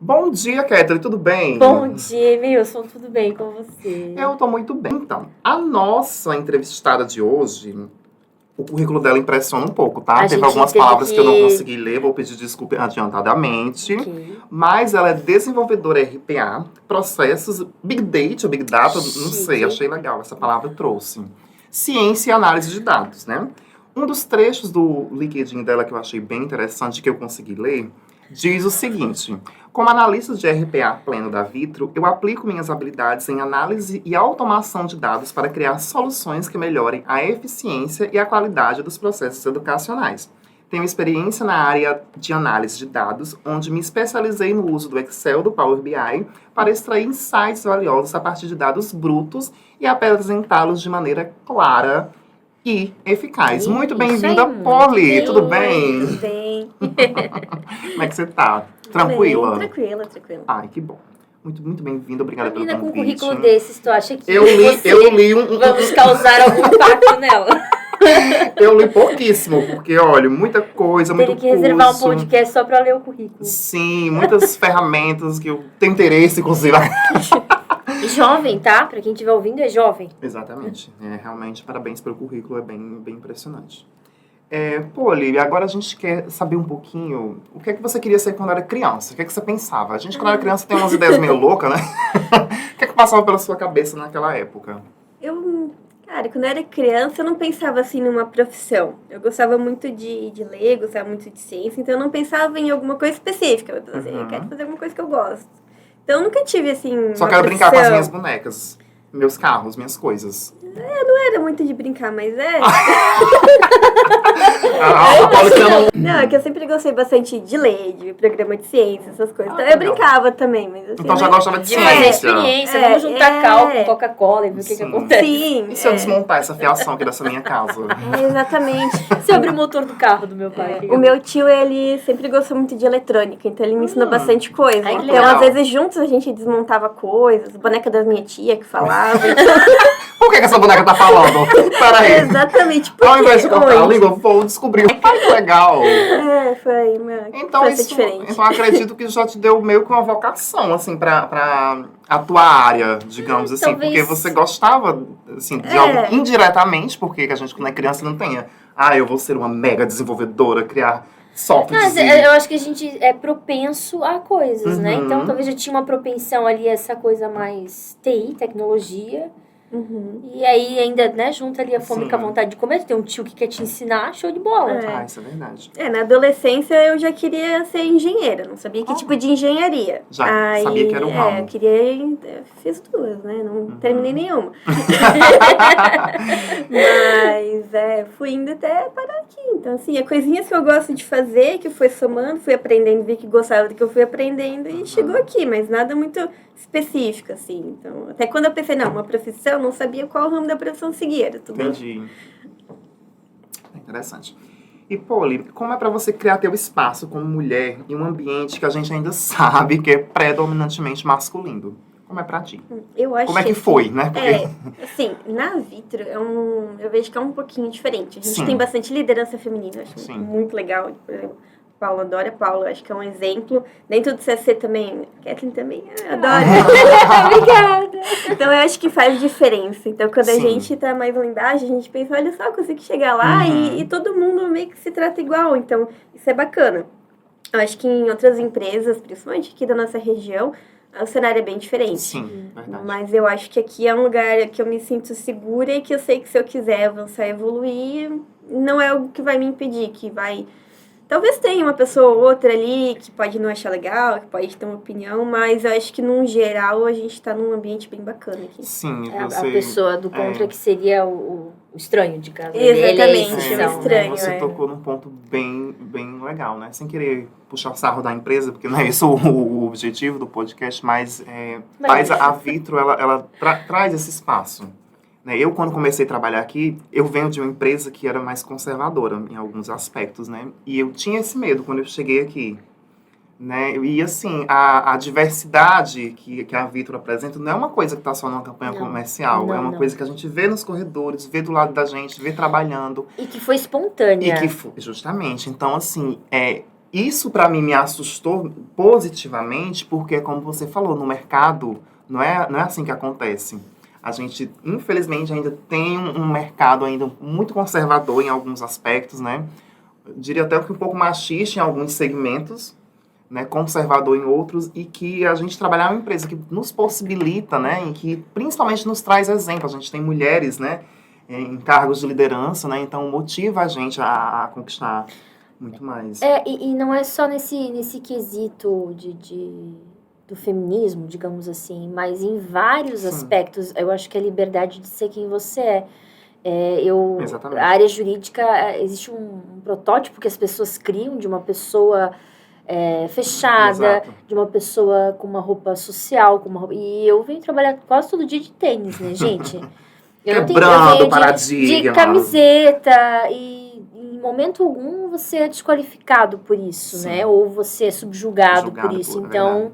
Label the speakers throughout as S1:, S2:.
S1: Bom dia, Ketri, tudo bem?
S2: Bom dia, Emilson, tudo bem com você?
S1: Eu tô muito bem. Então, a nossa entrevistada de hoje, o currículo dela impressiona um pouco, tá? Teve algumas palavras que eu não consegui ler, vou pedir desculpa adiantadamente.
S2: Okay.
S1: Mas ela é desenvolvedora RPA, processos, Big Data ou Big Data, não sei, achei legal essa palavra, eu trouxe. Ciência e análise de dados, né? Um dos trechos do LinkedIn dela que eu achei bem interessante, que eu consegui ler, diz o seguinte: como analista de RPA pleno da Vitro, eu aplico minhas habilidades em análise e automação de dados para criar soluções que melhorem a eficiência e a qualidade dos processos educacionais. Tenho experiência na área de análise de dados, onde me especializei no uso do Excel do Power BI para extrair insights valiosos a partir de dados brutos e apresentá-los de maneira clara e eficaz. Muito bem-vinda, Polly! Tudo bem?
S2: Tudo bem.
S1: Como é que você tá? Tranquila?
S2: Bem, tranquila.
S1: Ai, que bom. Muito bem-vinda, obrigada pelo convite.
S2: Com um currículo desses, tu acha que
S1: eu li
S2: vamos causar algum impacto nela?
S1: Eu li pouquíssimo, porque, olha, muita coisa, muito curso.
S2: Teria que reservar um podcast só pra ler o currículo.
S1: Sim, muitas ferramentas que eu tenho interesse, inclusive.
S2: Jovem, tá? Pra quem estiver ouvindo, é jovem.
S1: Exatamente. Realmente, parabéns pelo currículo, é bem impressionante. Polly, agora a gente quer saber um pouquinho o que é que você queria ser quando era criança. O que é que você pensava? A gente, quando era criança, tem umas ideias meio loucas, né? O que é que passava pela sua cabeça naquela época?
S3: Cara, quando eu era criança, eu não pensava assim numa profissão. Eu gostava muito de ler, gostava muito de ciência, então eu não pensava em alguma coisa específica. Eu pensava assim, eu quero fazer alguma coisa que eu gosto. Então eu nunca tive assim.
S1: Só quero brincar com as minhas bonecas, meus carros, minhas coisas.
S3: Não era muito de brincar, mas Não, é que eu sempre gostei bastante de ler, de programa de ciência, essas coisas. Então eu brincava também, mas assim.
S1: Então já gostava de ciência.
S2: Fazer experiência, vamos juntar cal com Coca-Cola e ver o que acontece.
S3: Sim.
S1: E se eu desmontar essa fiação aqui dessa minha casa?
S3: Exatamente.
S2: Se eu abrir o motor do carro do meu pai.
S3: O meu tio, ele sempre gostou muito de eletrônica, então ele me ensinou bastante coisa.
S2: Ai,
S3: então, às vezes, juntos a gente desmontava coisas, boneca da minha tia que falava.
S1: Por que essa boneca tá falando? Peraí.
S3: Exatamente.
S1: Ao invés de cortar a língua, vou descobrir. Ai, que legal.
S3: Foi
S1: Então,
S3: diferente.
S1: Então, acredito que já te deu meio que uma vocação, assim, pra a tua área, digamos assim.
S2: Talvez...
S1: Porque você gostava, assim, de algo indiretamente, porque a gente, quando é criança, não tem. Eu vou ser uma mega desenvolvedora, criar softwares.
S2: Eu acho que a gente é propenso a coisas, né? Então, talvez eu tinha uma propensão ali a essa coisa mais TI, tecnologia. E aí ainda, né, junta ali a fome com a vontade de comer. Tem um tio que quer te ensinar, show de bola.
S1: Isso é verdade.
S3: Na adolescência eu já queria ser engenheira, não sabia que tipo de engenharia.
S1: Já sabia que era um ramo.
S3: Fiz duas, né, não terminei nenhuma. Mas fui indo até parar aqui. Então assim, coisinhas que eu gosto de fazer, que eu fui somando, fui aprendendo, vi que gostava do que eu fui aprendendo e chegou aqui, mas nada muito específico, assim. Então, até quando eu pensei, uma profissão, não sabia qual ramo da profissão seguir. Era tudo.
S1: Entendi. Interessante. E, Polly, como é pra você criar teu espaço como mulher em um ambiente que a gente ainda sabe que é predominantemente masculino? Como é pra ti?
S3: Eu acho
S1: como é que foi, né?
S3: Assim, na Vitro, eu vejo que é um pouquinho diferente. A gente
S1: Sim.
S3: tem bastante liderança feminina, eu acho
S1: Sim.
S3: muito legal. Por exemplo, Paula adora Paula, acho que é um exemplo. Dentro do CC também, Kathleen também adora. Obrigada! Então eu acho que faz diferença. Então quando a gente tá mais lá embaixo, a gente pensa, olha só, eu consigo chegar lá e todo mundo meio que se trata igual. Então isso é bacana. Eu acho que em outras empresas, principalmente aqui da nossa região, o cenário é bem diferente.
S1: Sim, verdade.
S3: Mas eu acho que aqui é um lugar que eu me sinto segura e que eu sei que se eu quiser avançar e evoluir, não é algo que vai me impedir, que vai... Talvez tenha uma pessoa ou outra ali que pode não achar legal, que pode ter uma opinião, mas eu acho que, num geral, a gente tá num ambiente bem bacana aqui.
S1: Sim,
S2: A pessoa do contra que seria o estranho de casa.
S3: Exatamente,
S2: o
S3: estranho.
S1: Você tocou num ponto bem legal, né? Sem querer puxar o sarro da empresa, porque não é esse o objetivo do podcast, mas a Vitro, ela traz esse espaço. Eu, quando comecei a trabalhar aqui, eu venho de uma empresa que era mais conservadora em alguns aspectos, né? E eu tinha esse medo quando eu cheguei aqui, né? E, assim, a diversidade que a Vitro apresenta não é uma coisa que está só numa campanha comercial. É uma coisa que a gente vê nos corredores, vê do lado da gente, vê trabalhando.
S2: E que foi espontânea.
S1: Justamente. Então, assim, Isso, para mim, me assustou positivamente, porque, como você falou, no mercado, não é assim que acontece. A gente, infelizmente, ainda tem um mercado ainda muito conservador em alguns aspectos, né? Eu diria até que um pouco machista em alguns segmentos, né? Conservador em outros, e que a gente trabalhar em uma empresa que nos possibilita, né? E que principalmente nos traz exemplo. A gente tem mulheres, né? Em cargos de liderança, né? Então, motiva a gente a conquistar muito mais.
S2: E não é só nesse quesito do feminismo, digamos assim, mas em vários aspectos. Eu acho que a liberdade de ser quem você é.
S1: Exatamente.
S2: A área jurídica, existe um protótipo que as pessoas criam de uma pessoa fechada,
S1: Exato.
S2: de uma pessoa com uma roupa social, e eu venho trabalhar quase todo dia de tênis, né, gente?
S1: Quebrando paradigmas.
S2: De camiseta, e em momento algum você é desqualificado por isso,
S1: Sim.
S2: né? Ou você é subjugado por isso. Então,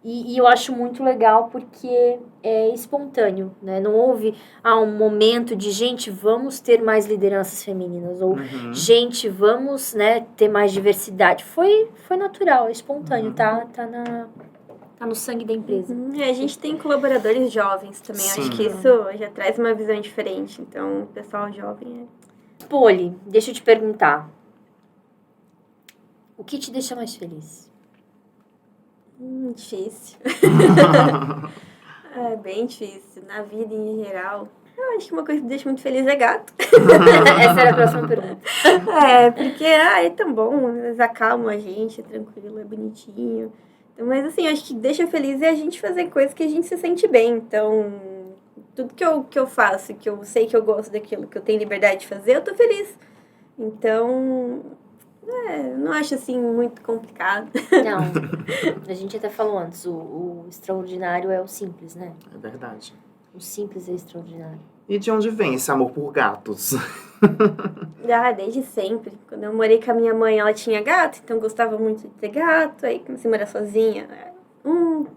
S2: e eu acho muito legal porque é espontâneo, né? Não houve um momento de, gente, vamos ter mais lideranças femininas, ou gente, vamos, né, ter mais diversidade. Foi natural, é espontâneo, tá no sangue da empresa.
S3: A gente tem colaboradores jovens também.
S1: Sim.
S3: Acho que isso já traz uma visão diferente. Então, o pessoal jovem
S2: Poli, deixa eu te perguntar. O que te deixa mais feliz?
S3: Difícil. É bem difícil. Na vida em geral. Eu acho que uma coisa que me deixa muito feliz é gato.
S2: Essa era a próxima pergunta.
S3: Porque é tão bom. Eles acalmam a gente, é tranquilo, é bonitinho. Então, mas assim, acho que deixa feliz é a gente fazer coisas que a gente se sente bem. Então, tudo que eu faço, que eu sei que eu gosto daquilo, que eu tenho liberdade de fazer, eu tô feliz. Então, não acho assim muito complicado.
S2: Não, a gente até falou antes, o extraordinário é o simples, né?
S1: É verdade.
S2: O simples é extraordinário.
S1: E de onde vem esse amor por gatos?
S3: Desde sempre. Quando eu morei com a minha mãe, ela tinha gato, então eu gostava muito de ter gato. Aí comecei a morar sozinha.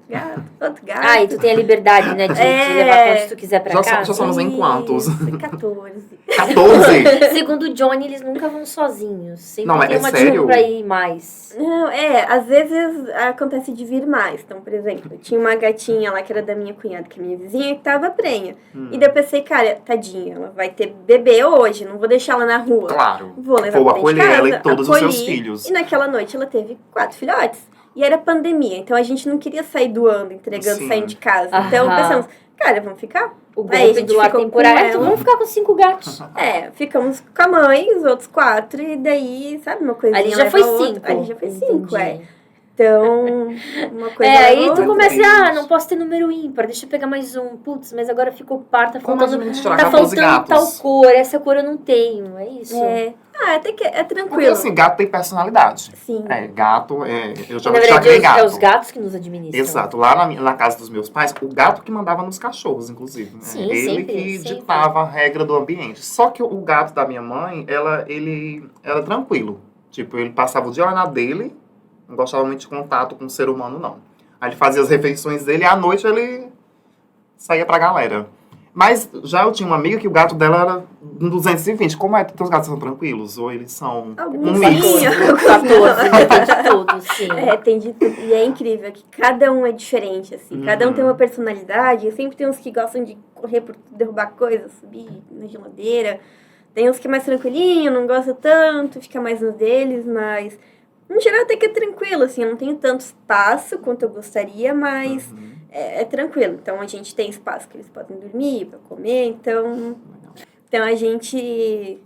S3: Gato, outro gato.
S2: E tu tem a liberdade, né, de levar quantos tu quiser pra casa.
S1: Já somos em quantos?
S3: 14.
S1: 14?
S2: Segundo o Johnny, eles nunca vão sozinhos. Sempre
S1: Não,
S2: tem uma
S1: sério?
S2: desculpa pra ir mais.
S3: Não, às vezes acontece de vir mais. Então, por exemplo, eu tinha uma gatinha lá que era da minha cunhada, que é minha vizinha, que tava prenha. E daí eu pensei, cara, tadinha, ela vai ter bebê hoje, não vou deixar ela na rua.
S1: Claro.
S3: Vou levar pra dentro de
S1: acolher
S3: casa,
S1: ela e todos os seus filhos.
S3: E naquela noite ela teve 4 filhotes. E era pandemia, então a gente não queria sair doando, entregando,
S1: Sim.
S3: saindo de casa. Então pensamos, cara, vamos ficar?
S2: O
S3: Aí a
S2: golpe
S3: gente
S2: do lar
S3: ficou
S2: temporário.
S3: com ela.
S2: Vamos ficar com 5 gatos.
S3: Ficamos com a mãe, os outros 4, e daí, sabe, uma coisinha
S2: Ali já
S3: leva
S2: foi
S3: a outra.
S2: 5.
S3: Ali já foi 5,
S2: Entendi.
S3: Então, uma coisa
S2: aí
S3: leva a
S2: tu
S3: outra.
S2: começa, não posso ter número ímpar, deixa eu pegar mais um. Putz, mas agora ficou par, tá
S1: Como
S2: faltando,
S1: administrar
S2: tá
S1: 14
S2: faltando tal
S1: gatos?
S2: cor, essa cor eu não tenho, é isso.
S3: Até que é
S1: Porque
S3: tranquilo.
S1: assim, gato tem personalidade.
S3: Sim.
S1: Gato, eu já
S2: Na verdade,
S1: criei gato.
S2: é os gatos que nos administram.
S1: Exato. Lá na casa dos meus pais, o gato que mandava nos cachorros, inclusive. Né?
S2: Sim,
S1: Ele
S2: sempre,
S1: que
S2: sempre.
S1: ditava a regra do ambiente. Só que o gato da minha mãe, ele era tranquilo. Tipo, ele passava o dia lá na dele, não gostava muito de contato com o ser humano, não. Aí ele fazia as refeições dele e à noite ele saía pra galera. Mas já eu tinha uma amiga que o gato dela era um 220. Como é que teus gatos são tranquilos? Ou eles são
S3: Alguns
S1: mix?
S3: sim,
S2: 14, tem de tudo, sim.
S3: tem de tudo. E é incrível que cada um é diferente, assim. Cada um tem uma personalidade. Sempre tem uns que gostam de correr por derrubar coisas, subir na geladeira. Tem uns que é mais tranquilinho, não gosta tanto, fica mais nos deles, mas... No geral, até que é tranquilo, assim. Eu não tenho tanto espaço quanto eu gostaria, mas é tranquilo. Então, a gente tem espaço que eles podem dormir, para comer, então a gente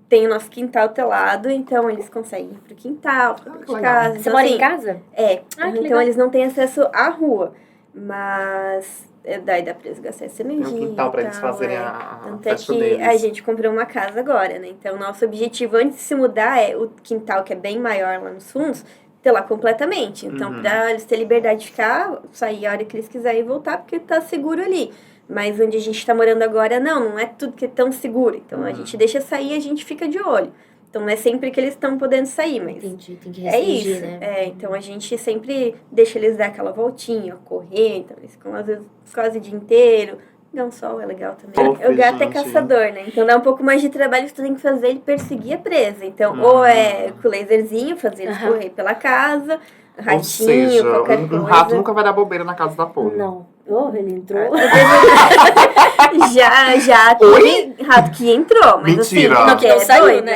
S3: tem o nosso quintal telado, então eles conseguem ir pro quintal, pra dentro de casa.
S2: Você
S3: Então,
S2: mora
S3: assim,
S2: em casa?
S3: Então
S2: legal.
S3: eles não têm acesso à rua, mas daí dá pra eles gastar essa energia.
S1: Tem um quintal pra eles
S3: e tal,
S1: fazerem a
S3: Tanto é
S1: festa
S3: que
S1: deles.
S3: a gente comprou uma casa agora, né? Então, nosso objetivo antes de se mudar é o quintal, que é bem maior lá nos fundos, ter lá completamente. Então, pra eles terem liberdade de ficar, sair a hora que eles quiserem e voltar, porque tá seguro ali. Mas onde a gente tá morando agora, não é tudo que é tão seguro. Então, a gente deixa sair e a gente fica de olho. Então, não é sempre que eles estão podendo sair, mas
S2: Entendi, tem que
S3: é
S2: restringir,
S3: isso.
S2: né?
S3: Então, a gente sempre deixa eles dar aquela voltinha, correr. Então, eles ficam, às vezes, quase o dia inteiro. pegar um sol é legal também.
S1: Opa,
S3: O gato é
S1: gente.
S3: caçador, né? Então dá um pouco mais de trabalho que tu tem que fazer ele perseguir a presa. Então, ou é com o laserzinho, fazer ele correr pela casa,
S1: Ou
S3: ratinho,
S1: seja,
S3: qualquer
S1: um
S3: coisa.
S1: rato nunca vai dar bobeira na casa da Polly.
S2: Não. Oh, ele entrou.
S3: Já teve rato que entrou, mas
S1: Mentira.
S3: assim,
S2: Não, que não saiu,
S3: doido.
S2: né?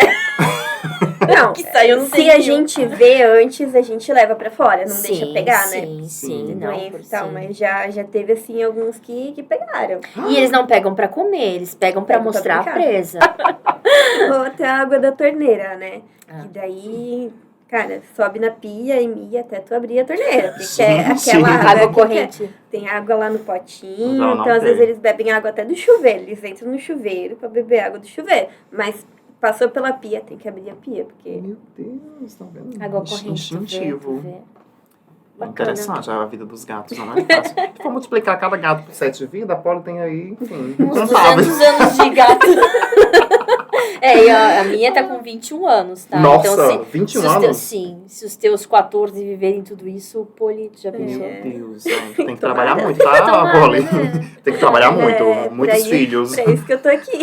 S3: Não,
S2: Que saiu, não
S3: se
S2: sei
S3: a
S2: viu.
S3: gente vê antes, a gente leva pra fora, não deixa pegar, né?
S2: Sim, não,
S3: Doença
S2: por
S3: e tal,
S2: sim.
S3: mas já teve, assim, alguns que pegaram.
S2: E eles não pegam pra comer, eles pegam pra
S3: Pegam pra
S2: mostrar a
S3: brincar.
S2: presa.
S3: Ou até a água da torneira, né?
S2: Ah.
S3: E daí, cara, sobe na pia e mia até tu abrir a torneira. Porque
S1: Sim,
S3: é
S1: sim.
S3: aquela água,
S2: Água
S3: que
S2: corrente.
S3: tem água lá no potinho.
S1: Não, não
S3: Então, às
S1: tem.
S3: vezes, eles bebem água até do chuveiro. Eles entram no chuveiro pra beber água do chuveiro. Mas passou pela pia, tem que abrir a pia, porque...
S1: Meu Deus, tá vendo?
S2: Água corrente, tu
S1: Instintivo.
S2: vê.
S1: Interessante a vida dos gatos, não é fácil. Se for multiplicar cada gato por 7 vidas, a Polly tem aí, enfim,
S2: Uns
S1: incontáveis.
S2: 200 anos de gato. E a minha tá com 21 anos, tá?
S1: Nossa,
S2: então,
S1: 21
S2: se os teus,
S1: anos?
S2: sim, se os teus 14 viverem tudo isso, o Poli, tu já pensou?
S1: Meu Deus, tem que trabalhar muito, tá,
S2: Tomara,
S1: Polly?
S2: né?
S1: Tem que trabalhar muito,
S3: pra
S1: muitos
S3: isso-
S1: filhos.
S3: Pra isso que eu tô aqui.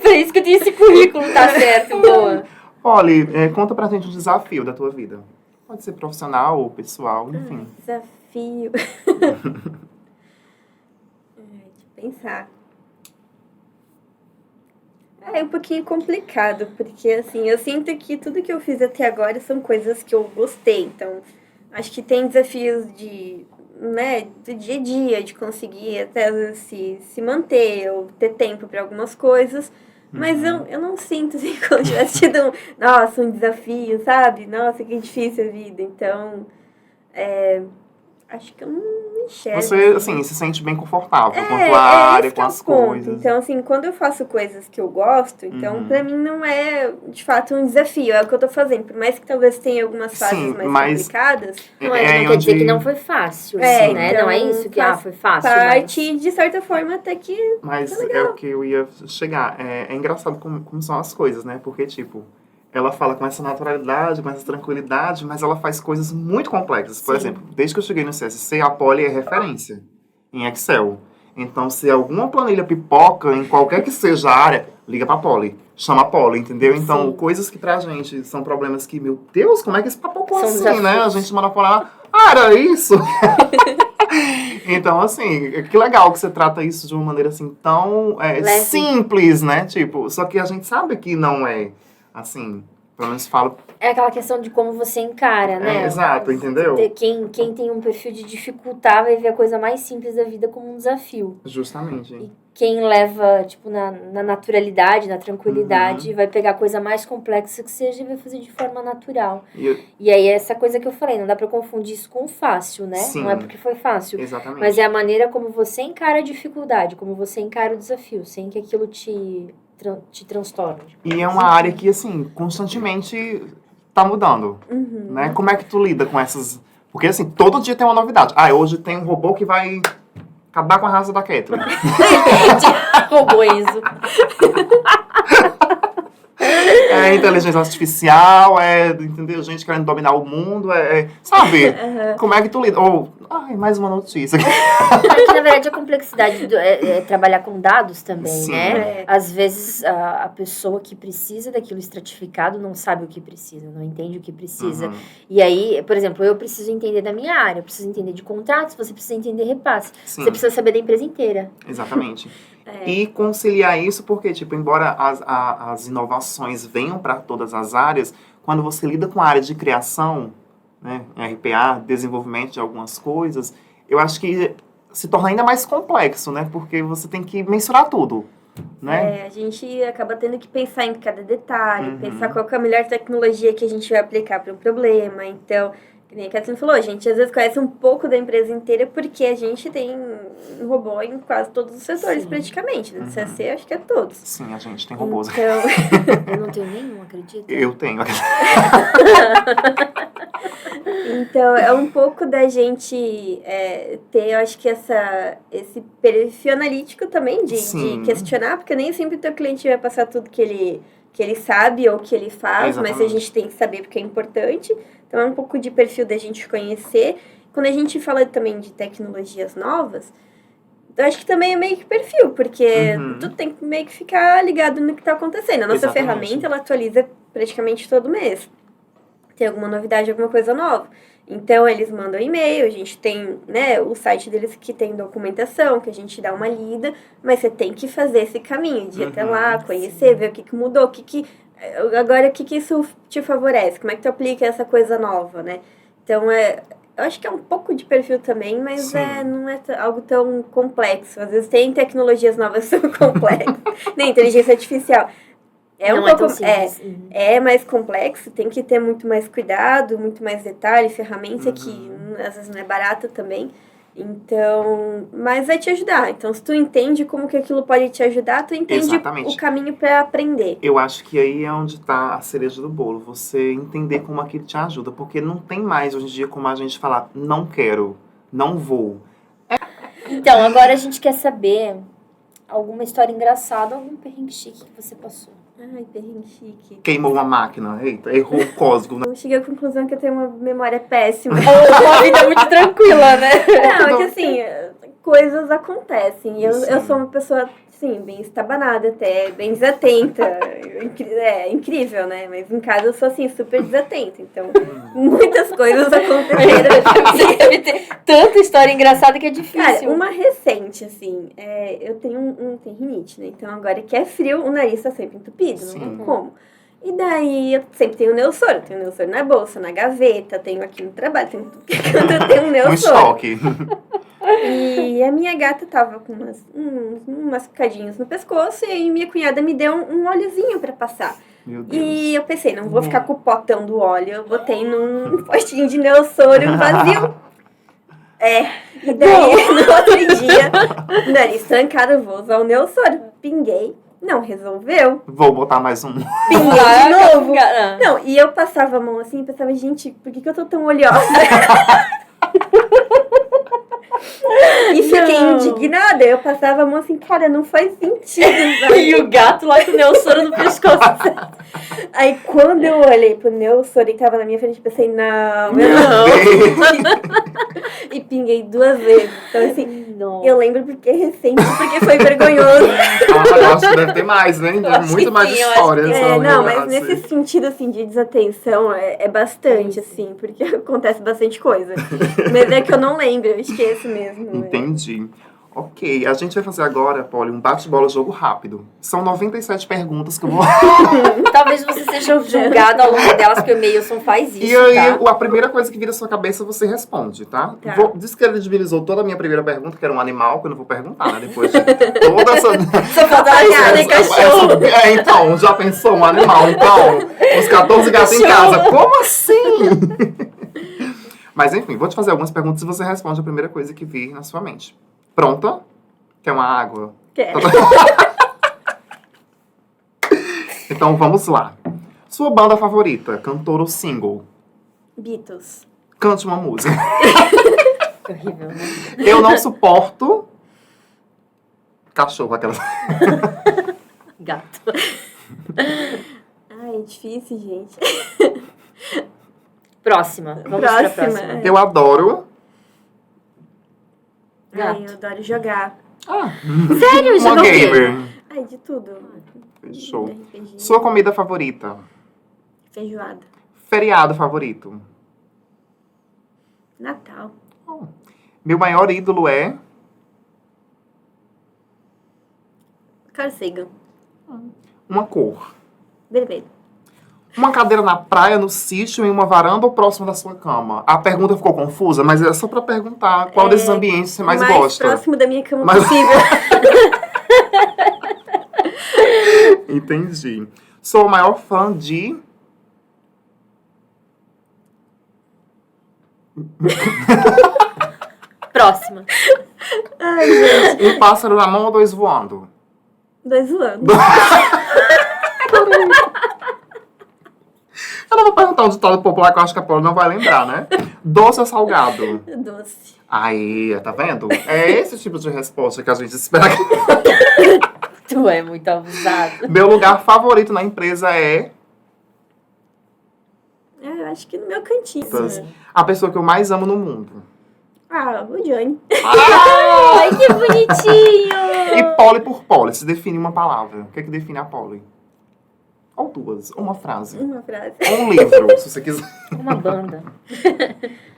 S2: Por isso que eu tenho esse currículo, tá certo, boa.
S1: Polly, conta pra gente um desafio da tua vida. Pode ser profissional ou pessoal, enfim.
S3: Desafio. Deixa eu pensar. É um pouquinho complicado, porque assim, eu sinto que tudo que eu fiz até agora são coisas que eu gostei. Então, acho que tem desafios do dia a dia, de conseguir até às vezes se manter, ou ter tempo para algumas coisas. Mas eu não sinto assim, como se tivesse tido um desafio, sabe? Nossa, que difícil a vida. Então, acho que eu não enxergo.
S1: Você, assim, se sente bem confortável com a tua
S3: É
S1: área,
S3: esse que
S1: com
S3: é o
S1: as
S3: ponto.
S1: coisas.
S3: Então, assim, quando eu faço coisas que eu gosto, então,
S1: Uhum.
S3: pra mim não é, de fato, um desafio. É o que eu tô fazendo. Por mais que talvez tenha algumas fases
S1: Sim,
S3: mais
S1: mas
S3: complicadas,
S2: Não,
S1: aí
S2: não quer dizer
S1: onde-
S2: que não foi fácil,
S3: É,
S2: né?
S3: então,
S2: Não é isso que
S3: faz
S2: foi fácil,
S3: parte, de certa forma, até que...
S1: Mas
S3: Tá
S1: é
S3: legal.
S1: o que eu ia chegar. É engraçado como são as coisas, né? Porque, tipo, ela fala com essa naturalidade, com essa tranquilidade, mas ela faz coisas muito complexas. Por
S2: Sim.
S1: exemplo, desde que eu cheguei no CSC, a Polly é referência em Excel. Então, se alguma planilha pipoca em qualquer que seja a área, liga pra Polly. Chama a Polly, entendeu? Então,
S2: Sim.
S1: coisas que pra gente são problemas que, meu Deus, como é que esse papocou
S2: São
S1: assim,
S2: desafios.
S1: né? A gente manda falar, era isso? Então, assim, que legal que você trata isso de uma maneira assim tão
S2: Leve.
S1: simples, né? Tipo, só que a gente sabe que não é assim, pelo menos falo.
S2: É aquela questão de como você encara, né?
S1: Exato, entendeu?
S2: Quem tem um perfil de dificultar vai ver a coisa mais simples da vida como um desafio.
S1: Justamente.
S2: E quem leva, tipo, na naturalidade, na tranquilidade, vai pegar a coisa mais complexa que seja e vai fazer de forma natural. E aí, essa coisa que eu falei, não dá pra confundir isso com fácil, né?
S1: Sim.
S2: Não é porque foi fácil.
S1: Exatamente.
S2: Mas é a maneira como você encara a dificuldade, como você encara o desafio, sem que aquilo te transtorne.
S1: E é uma área que, assim, constantemente tá mudando, né? Como é que tu lida com essas... Porque, assim, todo dia tem uma novidade. Ah, hoje tem um robô que vai acabar com a raça da Kathleen.
S2: Roubou isso.
S1: É inteligência artificial, entendeu? Gente querendo dominar o mundo, sabe? Como é que tu lida? Ou, mais uma notícia.
S2: É que, na verdade, a complexidade é trabalhar com dados também,
S1: Sim.
S2: né? Às vezes, a pessoa que precisa daquilo estratificado não sabe o que precisa, não entende o que precisa. E aí, por exemplo, eu preciso entender da minha área, eu preciso entender de contratos, você precisa entender repasse.
S1: Sim.
S2: Você precisa saber da empresa inteira.
S1: Exatamente. E conciliar isso porque, tipo, embora as inovações venham para todas as áreas, quando você lida com a área de criação, né, RPA, desenvolvimento de algumas coisas, eu acho que se torna ainda mais complexo, né? Porque você tem que mensurar tudo, né?
S3: A gente acaba tendo que pensar em cada detalhe, pensar qual que é a melhor tecnologia que a gente vai aplicar para o problema. Então, que nem a Kathleen falou, a gente às vezes conhece um pouco da empresa inteira porque a gente tem um robô em quase todos os setores,
S2: Sim.
S3: praticamente. Do CSC, acho que é todos.
S1: Sim, a gente tem robôs.
S3: Então,
S2: Eu não tenho nenhum, acredita?
S1: Eu tenho.
S3: então, é um pouco da gente ter, eu acho que esse perfil analítico também de
S1: Sim.
S3: questionar, porque nem sempre o teu cliente vai passar tudo que ele sabe ou que ele faz, mas a
S1: Exatamente.
S3: gente tem que saber porque é importante. Então, é um pouco de perfil da gente conhecer. Quando a gente fala também de tecnologias novas, eu acho que também é meio que perfil, porque tu tem que meio que ficar ligado no que tá acontecendo. A nossa ferramenta, ela atualiza praticamente todo mês. Tem alguma novidade, alguma coisa nova. Então, eles mandam e-mail, a gente tem, né, o site deles que tem documentação, que a gente dá uma lida, mas você tem que fazer esse caminho de ir até lá, conhecer, ver o que mudou, agora o que isso te favorece, como é que tu aplica essa coisa nova, né? Então, eu acho que é um pouco de perfil também, mas não é algo tão complexo. Às vezes tem tecnologias novas que são complexas, nem inteligência artificial. É mais complexo, tem que ter muito mais cuidado, muito mais detalhe, ferramenta que às vezes não é barata também. Então, mas vai te ajudar. Então, se tu entende como que aquilo pode te ajudar, tu entende o caminho para aprender.
S1: Eu acho que aí é onde tá a cereja do bolo. Você entender como aquilo te ajuda. Porque não tem mais, hoje em dia, como a gente falar, não quero, não vou.
S2: Então, agora a gente quer saber alguma história engraçada, algum perrengue chique que você passou.
S3: Ai, perrengue chique.
S1: Queimou uma máquina, eita, errou o código.
S3: Eu cheguei à conclusão que eu tenho uma memória péssima.
S2: Uma vida muito tranquila, né?
S3: Não, é que assim, coisas acontecem. Eu sou uma pessoa, assim, bem estabanada até, bem desatenta. É incrível, né? Mas em casa eu sou, assim, super desatenta. Então, muitas coisas aconteceram.
S2: Você deve ter tanta história engraçada que é difícil.
S3: Cara, uma recente, assim, eu tenho tenho rinite, né? Então, agora que é frio, o nariz tá sempre entupido, não tem como. E daí, eu sempre tenho neossoro. Tenho neossoro na bolsa, na gaveta, tenho aqui no trabalho, tenho tudo que eu tenho um neossoro.
S1: Um estoque.
S3: E a minha gata tava com umas picadinhas no pescoço e aí minha cunhada me deu um óleozinho pra passar.
S1: Meu Deus.
S3: E eu pensei, não vou ficar com o potão do óleo, eu botei num postinho de neossoro vazio. E daí, no outro dia, nariz trancado, vou usar o neossoro. Pinguei. Não resolveu.
S1: Vou botar mais um.
S3: Pinguei de novo. Não, e eu passava a mão assim e pensava, gente, por que eu tô tão oleosa? E fiquei indignada. Eu passava a mão assim, cara, não faz sentido.
S2: E o gato lá com o neossoro no pescoço.
S3: Aí quando eu olhei pro neossoro que tava na minha frente, pensei, não. E pinguei 2 vezes. Então assim, eu lembro porque é recente, porque foi vergonhoso.
S1: Eu acho que deve ter mais, né? Muito mais histórias.
S3: Não, mas nesse sentido, assim, de desatenção, é bastante, assim, porque acontece bastante coisa. Mas é que eu não lembro, eu esqueço mesmo.
S1: Entendi. Ok, a gente vai fazer agora, Polly, um bate-bola jogo rápido. São 97 perguntas que eu vou...
S2: Talvez você seja julgado ao longo delas, porque o Meilson faz isso,
S1: E aí,
S2: tá?
S1: a primeira coisa que vira à sua cabeça, você responde, tá? Diz que ele divinizou toda a minha primeira pergunta, que era um animal, que eu não vou perguntar, né? Depois de toda essa...
S2: Só falta cachorro.
S1: Então, já pensou um animal, então? Os 14 gatos em casa. Como assim? Mas enfim, vou te fazer algumas perguntas e você responde a primeira coisa que vir na sua mente. Pronta? Quer uma água?
S3: Quero.
S1: Então vamos lá. Sua banda favorita, cantor ou single?
S3: Beatles.
S1: Cante uma música.
S2: Horrível, né?
S1: Eu não suporto... Cachorro, aquelas...
S2: Gato.
S3: Ai, é difícil, gente.
S2: Próxima. Vamos pra próxima.
S1: Eu adoro...
S2: Gato.
S3: Ai, eu adoro jogar.
S2: Sério?
S1: Uma
S2: Joga o quê?
S1: gamer.
S3: Ai, de tudo.
S1: Fechou.
S3: RPG,
S1: Sua comida favorita?
S3: feijoada.
S1: Feriado favorito?
S3: Natal.
S1: Meu maior ídolo é...
S3: Carl Sagan.
S1: Uma cor.
S3: Vermelho.
S1: Uma cadeira na praia, no sítio, em uma varanda ou próximo da sua cama? A pergunta ficou confusa, mas é só pra perguntar qual desses ambientes você mais gosta.
S3: Próximo da minha cama possível.
S1: Entendi. Sou o maior fã de...
S2: Próxima.
S3: Ai, gente.
S1: Um pássaro na mão ou 2 voando?
S3: 2 voando.
S1: Eu não vou perguntar um ditado popular que eu acho que a Paula não vai lembrar, né? Doce ou salgado?
S3: Doce.
S1: Aí, tá vendo? É esse tipo de resposta que a gente espera.
S2: Tu é muito abusado.
S1: Meu lugar favorito na empresa é...
S3: Eu acho que no meu cantinho.
S1: A pessoa que eu mais amo no mundo.
S3: O Johnny.
S2: Ai, que bonitinho!
S1: E poli por poli, se define uma palavra. O que é que define a poli? Ou duas, ou uma frase.
S3: Uma frase.
S1: Ou um livro, se você quiser.
S2: Uma banda.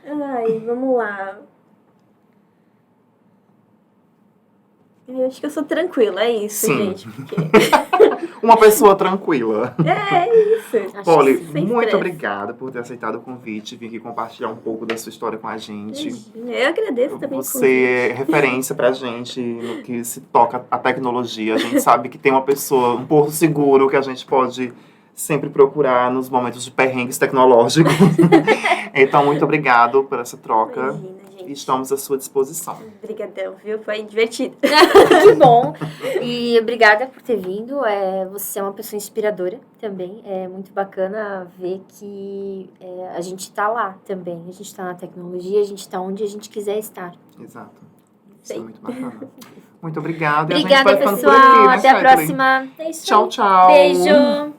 S3: Ai, vamos lá. Eu acho que eu sou tranquila, é isso,
S1: Sim.
S3: gente. Porque...
S1: Uma pessoa tranquila.
S3: É isso.
S2: Acho
S1: Poli,
S2: que sim.
S3: Sem
S1: muito
S3: estresse.
S1: obrigada por ter aceitado o convite, vir aqui compartilhar um pouco da sua história com a gente.
S3: Imagina, eu agradeço também.
S1: Você é referência pra gente no que se toca a tecnologia. A gente sabe que tem uma pessoa, um porto seguro que a gente pode sempre procurar nos momentos de perrengues tecnológicos. Então, muito obrigado por essa troca.
S3: Imagina, gente.
S1: Estamos à sua disposição.
S3: Obrigadão, viu? Foi divertido.
S2: Que bom. E obrigada por ter vindo. Você é uma pessoa inspiradora também. É muito bacana ver que a gente está lá também. A gente está na tecnologia, a gente está onde a gente quiser estar.
S1: Exato. Isso é
S3: Sim.
S1: muito bacana. Muito obrigada.
S2: Obrigada,
S1: e a gente vai ficando por
S2: pessoal.
S1: aqui, né,
S2: Até a
S1: Kathleen?
S2: próxima. É isso
S1: Tchau,
S2: aí.
S1: tchau.
S2: Beijo.